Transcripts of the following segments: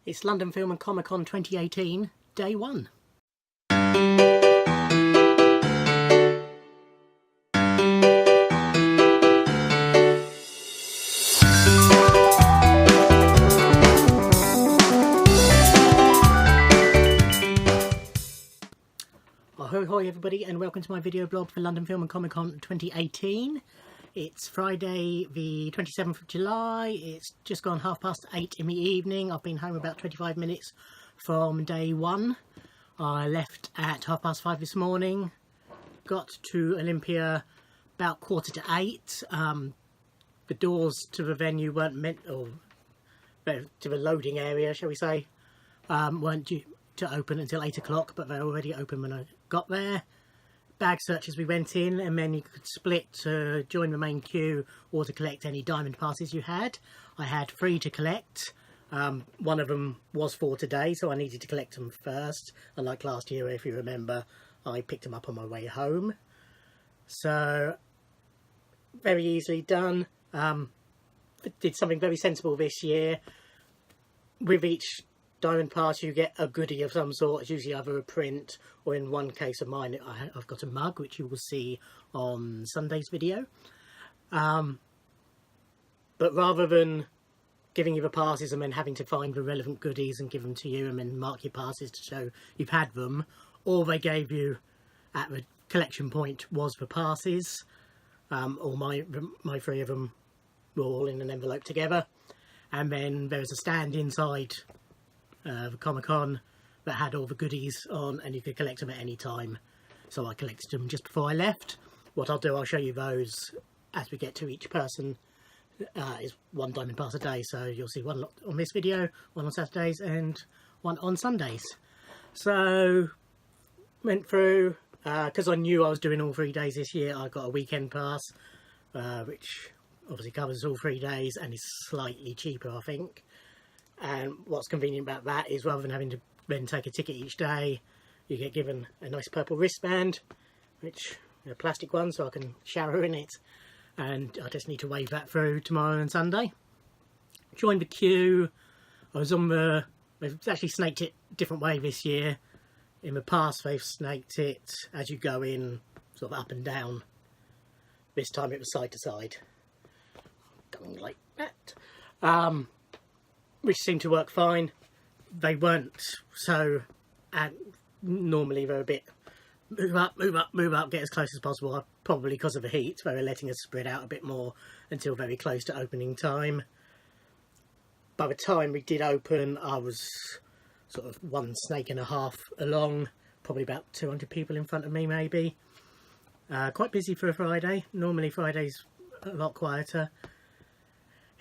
It's London Film and Comic Con 2018, day one. Ahoy everybody, and welcome to my video blog for London Film and Comic Con 2018. It's Friday the 27th of July. It's just gone 8:30 in the evening. I've been home about 25 minutes from day one. I left at 5:30 this morning. Got to Olympia about 7:45. The doors to the venue weren't meant, or to the loading area, shall we say, weren't due to open until 8 o'clock, but they're already open when I got there. Bag search as we went in, and then you could split to join the main queue or to collect any diamond passes you had. I had 3 to collect. One of them was for today, so I needed to collect them first. Unlike last year, if you remember, I picked them up on my way home. So, very easily done. Did something very sensible this year. With each diamond pass you get a goodie of some sort. It's usually either a print, or in one case of mine I've got a mug, which you will see on Sunday's video. But rather than giving you the passes and then having to find the relevant goodies and give them to you and then mark your passes to show you've had them, all they gave you at the collection point was the passes. All my 3 of them were all in an envelope together, and then there was a stand inside the Comic-Con that had all the goodies on, and you could collect them at any time. So I collected them just before I left. What I'll do, I'll show you those as we get to each person. Is 1 diamond pass a day, so you'll see one on this video, 1 on Saturdays and 1 on Sundays. So went through, because I knew I was doing all 3 days this year, I got a weekend pass, which obviously covers all 3 days and is slightly cheaper, I think. And what's convenient about that is, rather than having to then take a ticket each day, you get given a nice purple wristband, which is a plastic one, so I can shower in it, and I just need to wave that through tomorrow and Sunday. Joined the queue. I was on they've actually snaked it a different way this year. In the past they've snaked it as you go in, sort of up and down. This time it was side to side, going like that. Which seemed to work fine. They weren't so, and normally they're a bit move up, get as close as possible. Probably because of the heat, they were letting us spread out a bit more until very close to opening time. By the time we did open, I was sort of 1 snake and a half along, probably about 200 people in front of me maybe. Quite busy for a Friday. Normally Friday's a lot quieter.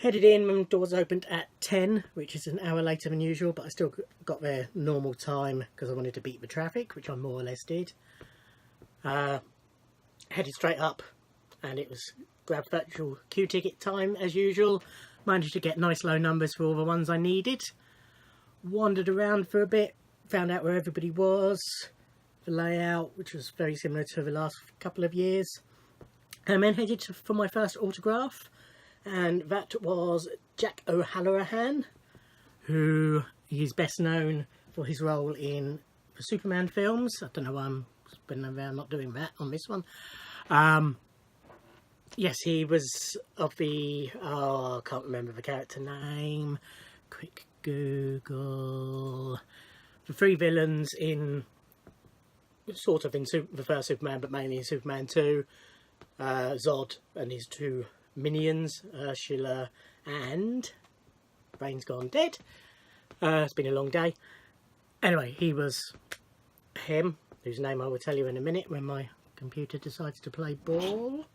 Headed in when doors opened at 10, which is an hour later than usual, but I still got there normal time because I wanted to beat the traffic, which I more or less did. Headed straight up, and it was grab virtual queue ticket time as usual. Managed to get nice low numbers for all the ones I needed. Wandered around for a bit, found out where everybody was, the layout, which was very similar to the last couple of years, and then headed for my first autograph. And that was Jack O'Halloran, who is best known for his role in the Superman films. I don't know why I'm spinning around not doing that on this one. Yes, he was of the, I can't remember the character name. Quick Google. The 3 villains in, sort of in the first Superman, but mainly in Superman 2. Zod and his 2 minions, Ursula and brain's gone dead. It's been a long day. Anyway, he was him, whose name I will tell you in a minute when my computer decides to play ball.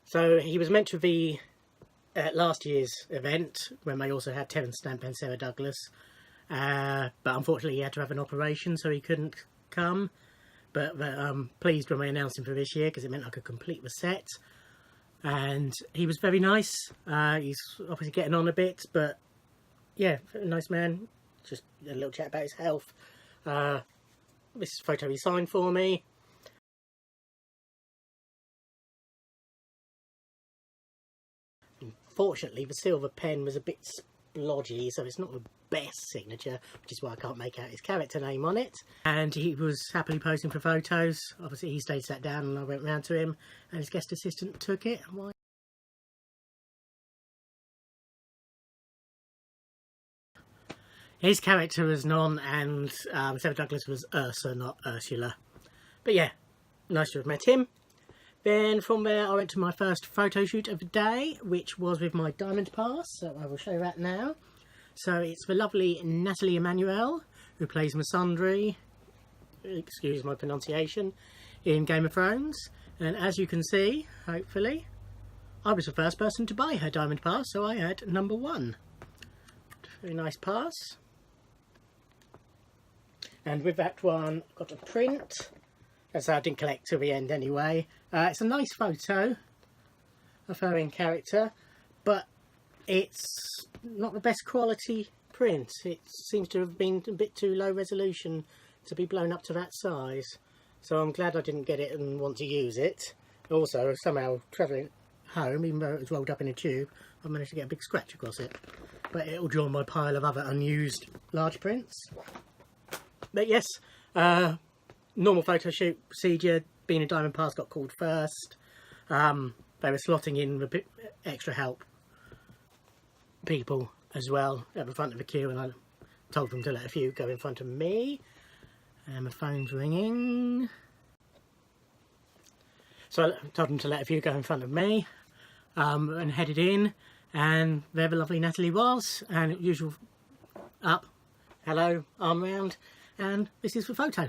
So he was meant to be at last year's event, when they also had Terence Stamp and Sarah Douglas, but unfortunately he had to have an operation, so he couldn't come. But I'm pleased when they announced him for this year, because it meant I could complete the set. And he was very nice. He's obviously getting on a bit, but yeah, a nice man. Just a little chat about his health. This photo he signed for me. Unfortunately, the silver pen was a bit splodgy, so it's not the best signature, which is why I can't make out his character name on it. And he was happily posing for photos. Obviously he stayed sat down and I went round to him and his guest assistant took it. His character was Non and Sarah Douglas was Ursa, not Ursula. But yeah, nice to have met him. Then from there I went to my first photo shoot of the day, which was with my Diamond Pass, so I will show you that now. So it's the lovely Nathalie Emmanuel, who plays Missandei, excuse my pronunciation, in Game of Thrones. And as you can see, hopefully, I was the first person to buy her Diamond Pass, so I had number 1. Very nice pass. And with that one, got a print. As I didn't collect till the end anyway. It's a nice photo of her in character, but it's not the best quality print. It seems to have been a bit too low resolution to be blown up to that size. So I'm glad I didn't get it and want to use it. Also, somehow travelling home, even though it was rolled up in a tube, I managed to get a big scratch across it. But it'll join my pile of other unused large prints. But yes, normal photo shoot procedure, being a Diamond Pass, got called first. They were slotting in a bit extra help people as well at the front of the queue, and I told them to let a few go in front of me. And my phone's ringing. So I told them to let a few go in front of me, and headed in, and there the lovely Nathalie was, and usual up, hello, arm round, and this is the photo.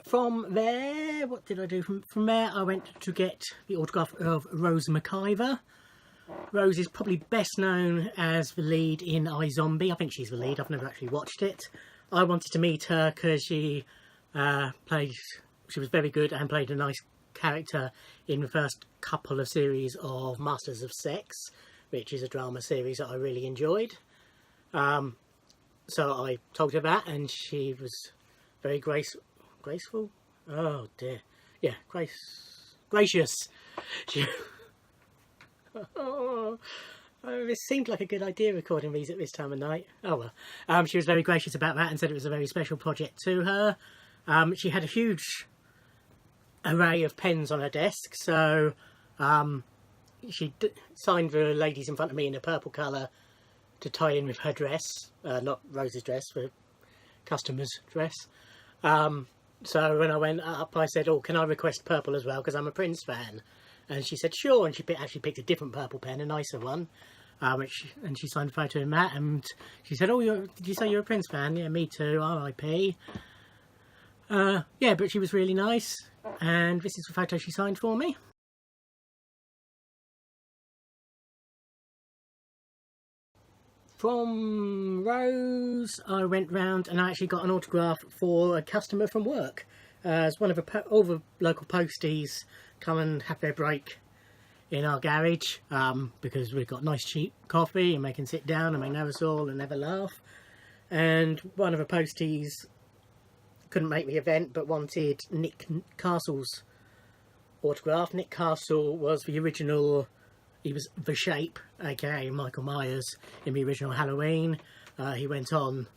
From there, what did I do? From there I went to get the autograph of Rose McIver. Rose is probably best known as the lead in iZombie. I think she's the lead, I've never actually watched it. I wanted to meet her because she was very good and played a nice character in the first couple of series of Masters of Sex, which is a drama series that I really enjoyed. So I told her that, and she was very graceful? Oh dear. Yeah, gracious. Oh, this seemed like a good idea, recording these at this time of night. Oh well. She was very gracious about that and said it was a very special project to her. She had a huge array of pens on her desk, so she signed the ladies in front of me in a purple colour to tie in with her dress, not Rose's dress, the customer's dress. So when I went up, I said, oh, can I request purple as well, because I'm a Prince fan? And she said, sure, and she actually picked a different purple pen, a nicer one, and she signed a photo in that, and she said, oh, did you say you're a Prince fan? Yeah, me too, R.I.P. Yeah, but she was really nice, and this is the photo she signed for me. From Rose, I went round and I actually got an autograph for a customer from work. As one of all the local posties come and have their break in our garage, because we've got nice cheap coffee and they can sit down and they know us all and have a laugh. And one of the posties couldn't make the event but wanted Nick Castle's autograph. Nick Castle was the original. He was the Shape, aka Michael Myers, in the original Halloween. He went on,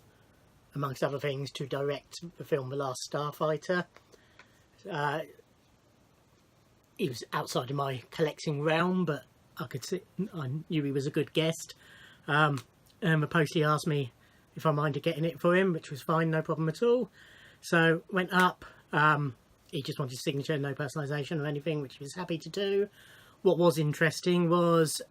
amongst other things, to direct the film The Last Starfighter. He was outside of my collecting realm, but I knew he was a good guest. And the postie asked me if I minded getting it for him, which was fine, no problem at all. So went up. He just wanted signature, no personalisation or anything, which he was happy to do. What was interesting was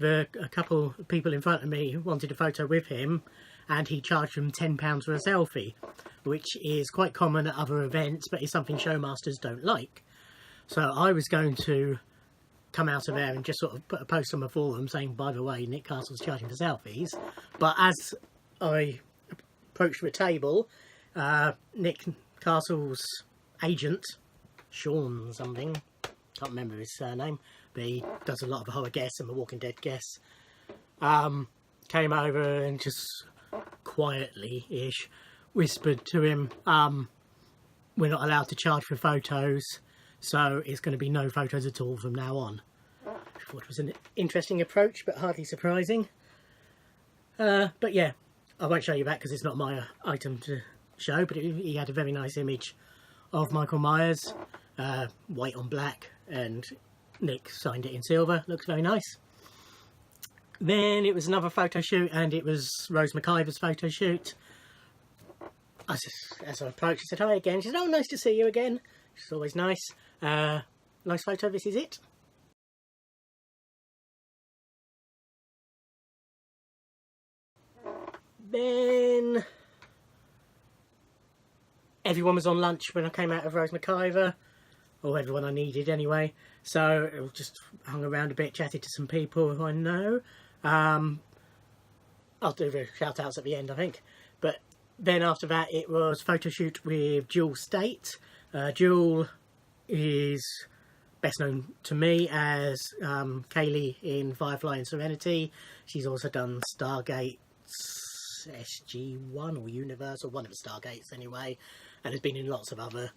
a couple of people in front of me wanted a photo with him, and he charged them £10 for a selfie, which is quite common at other events, but is something showmasters don't like. So I was going to come out of there and just sort of put a post on the forum saying, by the way, Nick Castle's charging for selfies. But as I approached the table, Nick Castle's agent, Sean something, can't remember his surname, but he does a lot of the horror guests and the Walking Dead guests, came over and just quietly-ish whispered to him, we're not allowed to charge for photos, so it's going to be no photos at all from now on. thought it was an interesting approach, but hardly surprising. But yeah, I won't show you that because it's not my item to show, but he had a very nice image of Michael Myers, white on black, and Nick signed it in silver. Looks very nice. Then it was another photo shoot, and it was Rose McIver's photo shoot. As I approached, I said hi again. She said, "Oh, nice to see you again." It's always nice. Nice photo, this is it. Then everyone was on lunch when I came out of Rose McIver, or everyone I needed anyway. So I just hung around a bit, chatted to some people who I know. I'll do the shout outs at the end, I think. But then after that, it was photo shoot with Jewel Staite. Jewel is best known to me as Kaylee in Firefly and Serenity. She's also done Stargate's SG-1 or Universal, one of the Stargates anyway, and has been in lots of other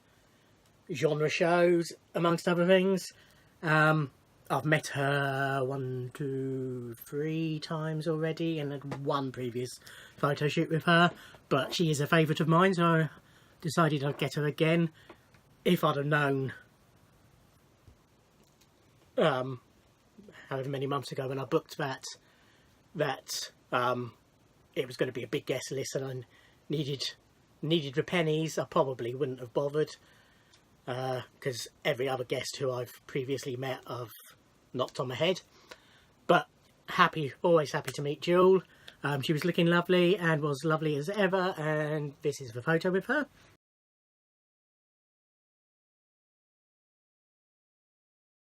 genre shows, amongst other things. I've met her 1, 2, 3 times already, and had one previous photo shoot with her, but she is a favourite of mine, so I decided I'd get her again. If I'd have known however many months ago when I booked that it was going to be a big guest list and I needed the pennies, I probably wouldn't have bothered, because every other guest who I've previously met I've knocked on my head. But always happy to meet Jewel. She was looking lovely and was lovely as ever, and this is the photo with her.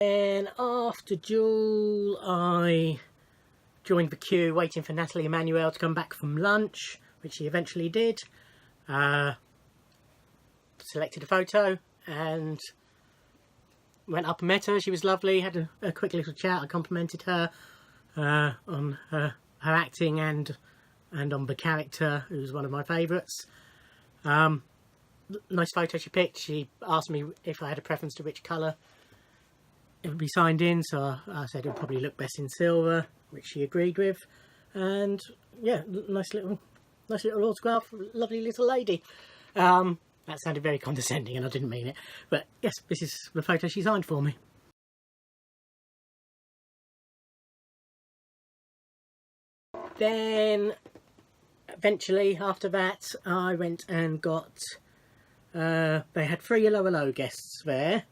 Then after Jewel, I joined the queue waiting for Nathalie Emmanuel to come back from lunch, which she eventually did. Selected a photo and went up and met her. She was lovely, had a quick little chat. I complimented her on her acting and on the character, who was one of my favourites. Nice photo she picked. She asked me if I had a preference to which colour it would be signed in, so I said it would probably look best in silver, which she agreed with. And yeah, nice little autograph, lovely little lady. That sounded very condescending and I didn't mean it, but yes, this is the photo she signed for me. Then eventually after that I went and got they had 3 Hello Hello guests there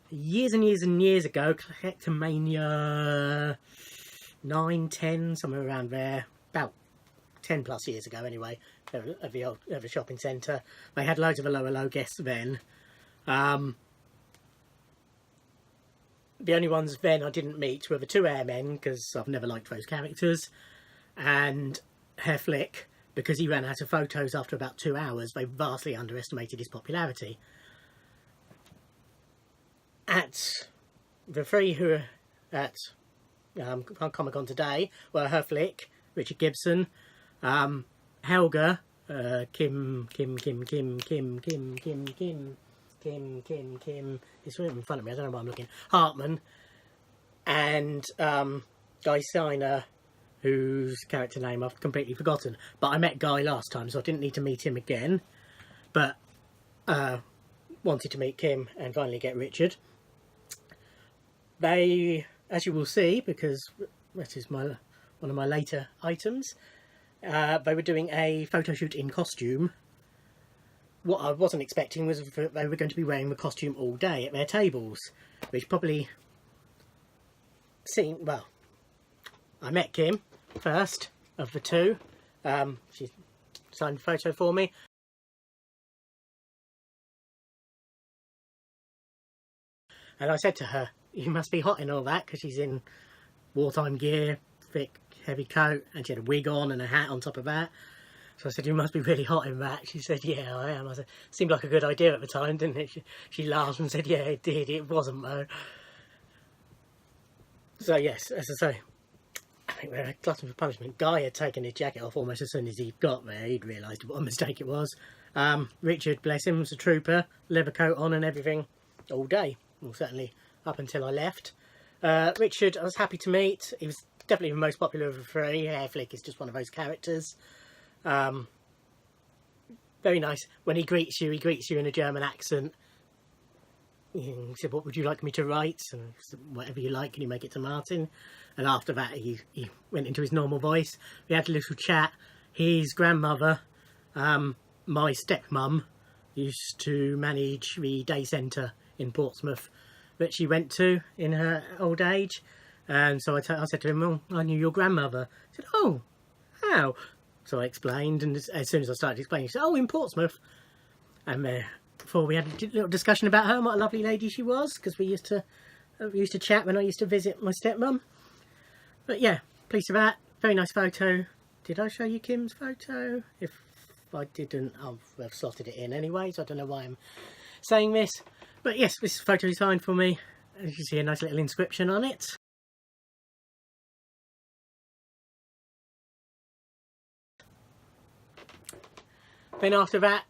years and years and years ago, Collectomania 9, 10, somewhere around there, about 10 plus years ago anyway, of the shopping centre. They had loads of Hello Hello guests then. The only ones then I didn't meet were the 2 airmen, because I've never liked those characters, and Herr Flick, because he ran out of photos after about 2 hours. They vastly underestimated his popularity. At the 3 who were at Comic Con today were Herr Flick, Richard Gibson, Helga, Kim. It's right in front of me. I don't know why I'm looking. Hartman, and Guy Steiner, whose character name I've completely forgotten. But I met Guy last time, so I didn't need to meet him again. But wanted to meet Kim and finally get Richard. They, as you will see, because this is one of my later items, they were doing a photo shoot in costume. What I wasn't expecting was that they were going to be wearing the costume all day at their tables, which probably seemed, well, I met Kim first of the 2. She signed a photo for me. And I said to her, "You must be hot in all that," because she's in wartime gear, thick, heavy coat, and she had a wig on and a hat on top of that. So I said, "You must be really hot in that." She said, "Yeah, I am." I said, "Seemed like a good idea at the time, didn't it?" She laughed and said, "Yeah, it did. It wasn't, though." So yes, as I say, I think we're a glutton for punishment. Guy had taken his jacket off almost as soon as he got there. He'd realised what a mistake it was. Richard, bless him, was a trooper, leather coat on and everything all day. Well, certainly up until I left. Richard, I was happy to meet. He was definitely the most popular of the three. Hairflick is just one of those characters. Very nice. When he greets you in a German accent. He said, "What would you like me to write?" And I said, "Whatever you like, can you make it to Martin?" And after that he went into his normal voice. We had a little chat. His grandmother, my stepmum, used to manage the day centre in Portsmouth that she went to in her old age. And so I said to him, "Well, I knew your grandmother." He said, "Oh, how?" So I explained, and as soon as I started explaining, he said, "Oh, in Portsmouth." And before we had a little discussion about her, what a lovely lady she was, because we used to chat when I used to visit my stepmum. But yeah, pleased with that. Very nice photo. Did I show you Kim's photo? If I didn't, I've slotted it in anyway, so I don't know why I'm saying this. But yes, this photo is signed for me. As you can see, a nice little inscription on it. Then after that,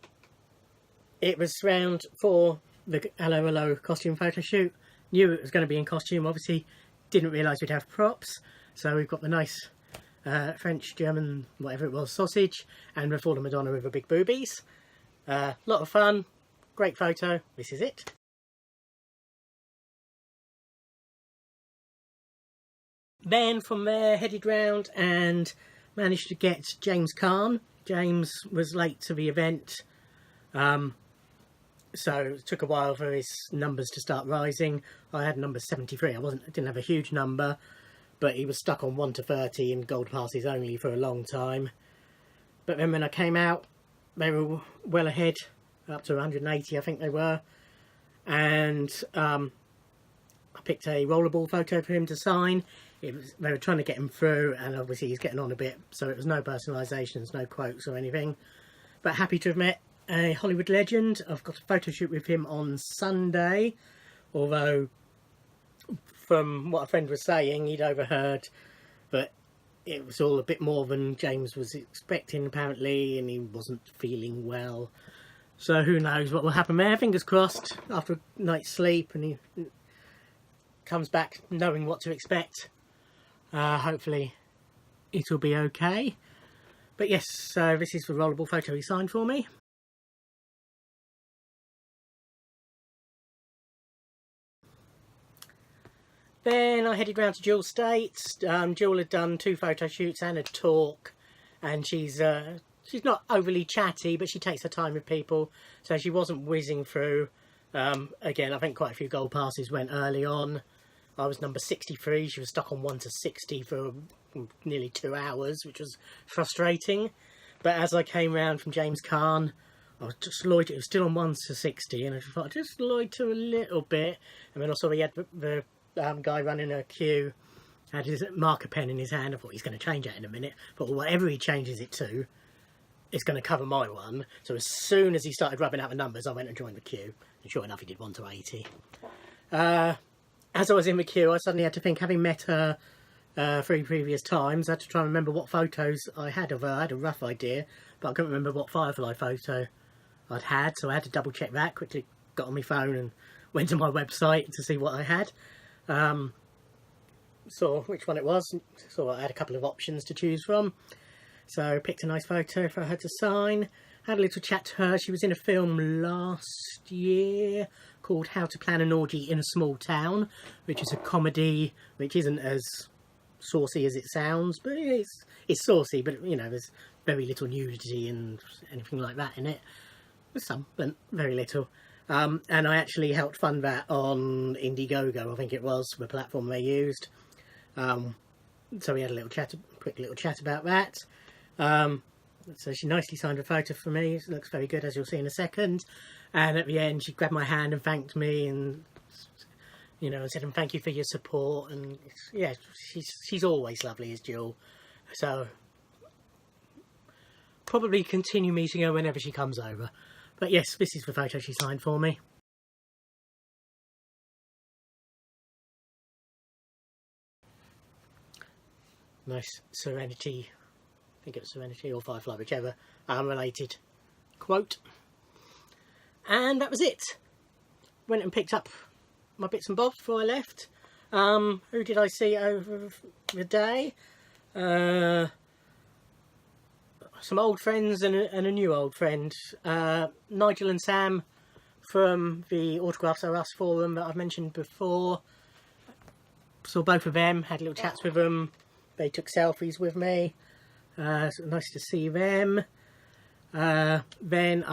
it was round for the Hello Hello costume photo shoot. Knew it was going to be in costume, obviously. Didn't realise we'd have props. So we've got the nice French, German, whatever it was, sausage, and we've the Madonna with her big boobies. Lot of fun. Great photo. This is it. Then from there, headed round and managed to get James Caan. James was late to the event, so it took a while for his numbers to start rising. I had number 73. I didn't have a huge number, but he was stuck on 1 to 30 in gold passes only for a long time. But then when I came out, they were well ahead, up to 180 I think they were, and I picked a rollerball photo for him to sign. They were trying to get him through, and obviously he's getting on a bit, so it was no personalisations, no quotes or anything. But happy to have met a Hollywood legend. I've got a photo shoot with him on Sunday, although from what a friend was saying, he'd overheard that it was all a bit more than James was expecting apparently, and he wasn't feeling well. So who knows what will happen there. Fingers crossed, after a night's sleep and he comes back knowing what to expect. Hopefully it'll be okay. But yes, so this is the rollerball photo he signed for me. Then I headed round to Jewel's Staite. Jewel had done 2 photo shoots and a talk, and she's not overly chatty, but she takes her time with people, so she wasn't whizzing through. Again, I think quite a few gold passes went early on. I was number 63. She was stuck on 1 to 60 for nearly 2 hours, which was frustrating. But as I came round from James Caan, I was just loitered. It was still on 1 to 60, and I just thought I'd just loiter a little bit. And then also he had the guy running a queue, had his marker pen in his hand. I thought he's going to change that in a minute, but whatever he changes it to, it's going to cover my one. So as soon as he started rubbing out the numbers, I went and joined the queue, and sure enough he did 1 to 80. As I was in the queue, I suddenly had to think, having met her 3 previous times, I had to try and remember what photos I had of her. I had a rough idea, but I couldn't remember what Firefly photo I'd had, so I had to double check that. Quickly got on my phone and went to my website to see what I had. Saw which one it was, saw I had a couple of options to choose from, so picked a nice photo for her to sign. Had a little chat to her. She was in a film last year called How to Plan an Orgy in a Small Town, which is a comedy which isn't as saucy as it sounds, but it's saucy, but you know, there's very little nudity and anything like that in it. There's some, but very little. And I actually helped fund that on Indiegogo, I think it was, the platform they used. So we had a little chat, quick little chat about that. So she nicely signed a photo for me. It looks very good, as you'll see in a second. And at the end, she grabbed my hand and thanked me, and you know, and said, "And thank you for your support." And yeah, she's always lovely, as Jewel. So probably continue meeting her whenever she comes over. But yes, this is the photo she signed for me. Nice Serenity, I think it was Serenity or Firefly, whichever, unrelated quote. And that was it. Went and picked up my bits and bobs before I left. Who did I see over the day? Some old friends and a new old friend. Nigel and Sam from the Autographs Are Us forum that I've mentioned before. Saw both of them, had little chats with them. They took selfies with me. So nice to see them. Then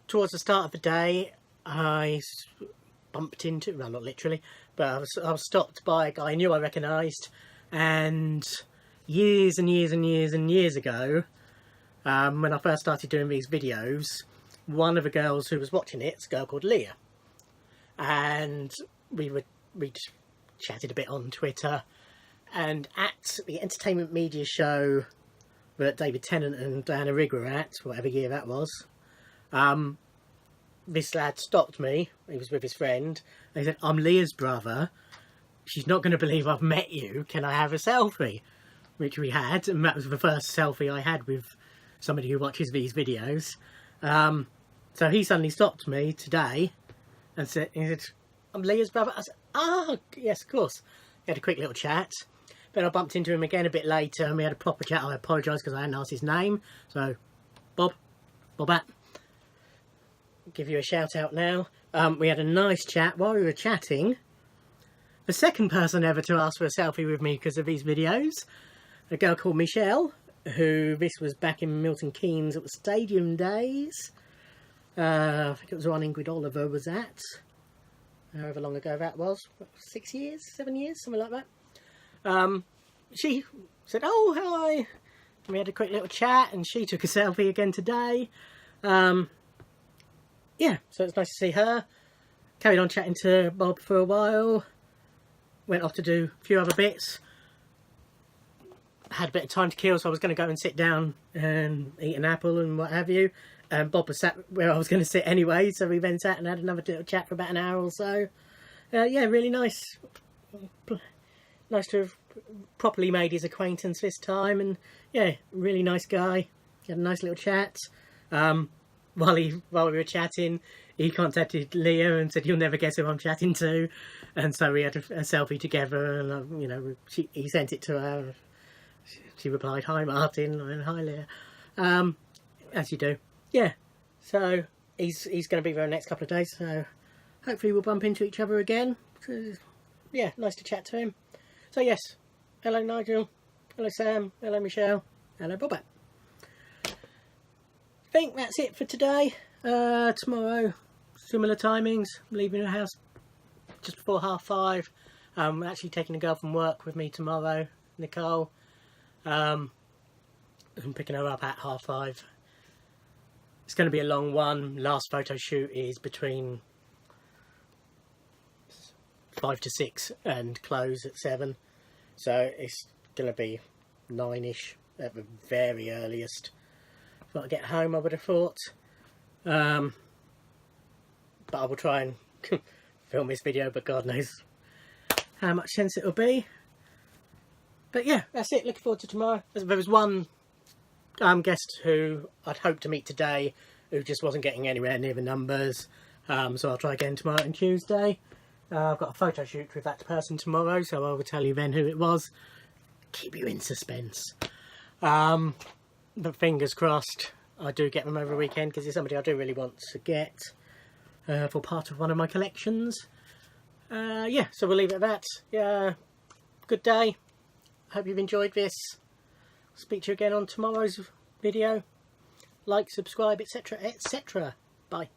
towards the start of the day, I bumped into, well, not literally, but I was stopped by a guy I knew I recognised, and years and years and years and years ago, when I first started doing these videos, one of the girls who was watching it's a girl called Leah, and we chatted a bit on Twitter, and at the entertainment media show that David Tennant and Diana Rigg were at, whatever year that was, this lad stopped me. He was with his friend, and he said, "I'm Leah's brother. She's not going to believe I've met you. Can I have a selfie?" Which we had, and that was the first selfie I had with somebody who watches these videos. So he suddenly stopped me today and said, "I'm Leah's brother." I said, "Ah, yes, of course." We had a quick little chat. Then I bumped into him again a bit later, and we had a proper chat. I apologise because I hadn't asked his name. So, Bobat, give you a shout out now. We had a nice chat while we were chatting. The second person ever to ask for a selfie with me because of these videos, a girl called Michelle, who, this was back in Milton Keynes at the stadium days. I think it was one Ingrid Oliver was at, however long ago that was, 6 years, 7 years, something like that. She said, "Oh, hi," and we had a quick little chat, and she took a selfie again today. Yeah, so it's nice to see her. Carried on chatting to Bob for a while, went off to do a few other bits. Had a bit of time to kill, so I was going to go and sit down and eat an apple and what have you. And Bob was sat where I was going to sit anyway, so we then sat and had another little chat for about an hour or so. Yeah, really nice. Nice to have properly made his acquaintance this time, and yeah, really nice guy. Had a nice little chat. While we were chatting, he contacted Leah and said, "You'll never guess who I'm chatting to," and so we had a selfie together, and you know, he sent it to her. She replied, "Hi Martin," and "Hi Leah," as you do. Yeah, so he's going to be there the next couple of days, so hopefully we'll bump into each other again. So, yeah, nice to chat to him. So yes, hello Nigel, hello Sam, hello Michelle, hello Bobat. I think that's it for today. Tomorrow, similar timings. I'm leaving the house just before 5:30. I'm actually taking a girl from work with me tomorrow, Nicole. I'm picking her up at 5:30. It's going to be a long one. Last photo shoot is between 5 to 6 and close at 7, so it's going to be 9ish at the very earliest. If I get home, I would have thought, but I will try and film this video, but God knows how much sense it will be. But yeah, that's it. Looking forward to tomorrow. There was one guest who I'd hoped to meet today who just wasn't getting anywhere near the numbers, so I'll try again tomorrow and Tuesday. I've got a photo shoot with that person tomorrow, so I will tell you then who it was. Keep you in suspense. But fingers crossed I do get them over the weekend, because it's somebody I do really want to get for part of one of my collections. Yeah, so we'll leave it at that. Yeah, good day. Hope you've enjoyed this. Speak to you again on tomorrow's video. Like, subscribe, etc, etc. Bye.